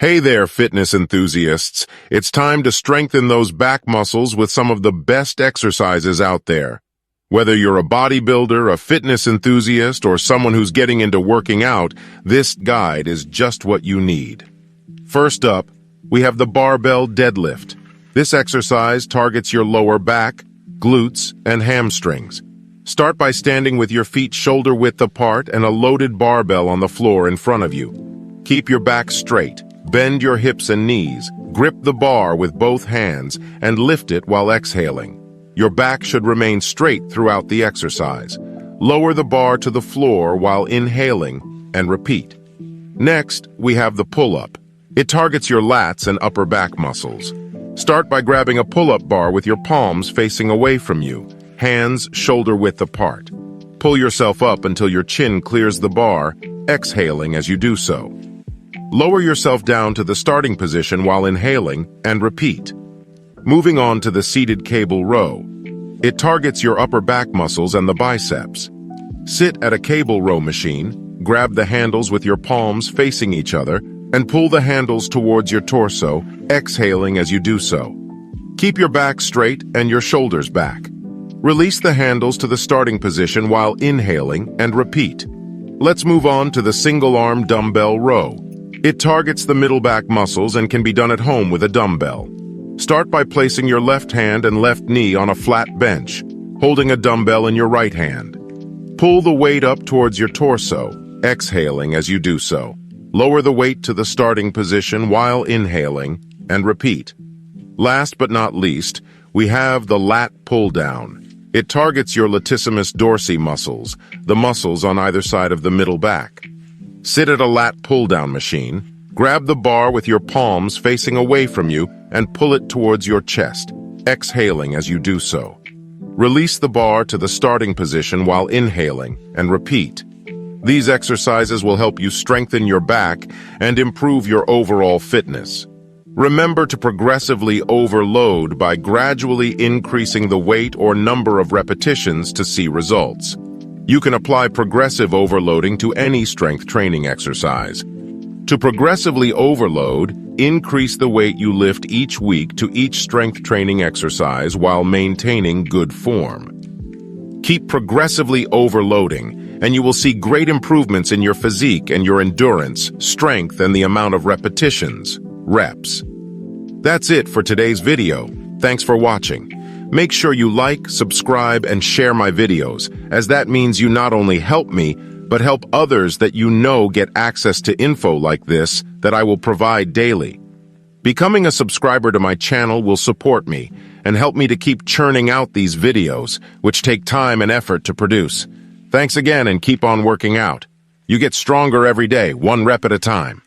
Hey there, fitness enthusiasts. It's time to strengthen those back muscles with some of the best exercises out there. Whether you're a bodybuilder, a fitness enthusiast, or someone who's getting into working out, this guide is just what you need. First up, we have the barbell deadlift. This exercise targets your lower back, glutes, and hamstrings. Start by standing with your feet shoulder-width apart and a loaded barbell on the floor in front of you. Keep your back straight. Bend your hips and knees, grip the bar with both hands, and lift it while exhaling. Your back should remain straight throughout the exercise. Lower the bar to the floor while inhaling, and repeat. Next, we have the pull-up. It targets your lats and upper back muscles. Start by grabbing a pull-up bar with your palms facing away from you, hands shoulder-width apart. Pull yourself up until your chin clears the bar, exhaling as you do so. Lower yourself down to the starting position while inhaling, and repeat. Moving on to the seated cable row. It targets your upper back muscles and the biceps. Sit at a cable row machine, grab the handles with your palms facing each other, and pull the handles towards your torso, exhaling as you do so. Keep your back straight and your shoulders back. Release the handles to the starting position while inhaling, and repeat. Let's move on to the single-arm dumbbell row. It targets the middle back muscles and can be done at home with a dumbbell. Start by placing your left hand and left knee on a flat bench, holding a dumbbell in your right hand. Pull the weight up towards your torso, exhaling as you do so. Lower the weight to the starting position while inhaling, and repeat. Last but not least, we have the lat pull-down. It targets your latissimus dorsi muscles, the muscles on either side of the middle back. Sit at a lat pull-down machine, grab the bar with your palms facing away from you, and pull it towards your chest, exhaling as you do so. Release the bar to the starting position while inhaling, and repeat. These exercises will help you strengthen your back and improve your overall fitness. Remember to progressively overload by gradually increasing the weight or number of repetitions to see results. You can apply progressive overloading to any strength training exercise. To progressively overload, increase the weight you lift each week to each strength training exercise while maintaining good form. Keep progressively overloading, and you will see great improvements in your physique and your endurance, strength, and the amount of repetitions, reps. That's it for today's video. Thanks for watching. Make sure you like, subscribe, and share my videos, as that means you not only help me, but help others that you know get access to info like this that I will provide daily. Becoming a subscriber to my channel will support me and help me to keep churning out these videos, which take time and effort to produce. Thanks again and keep on working out. You get stronger every day, one rep at a time.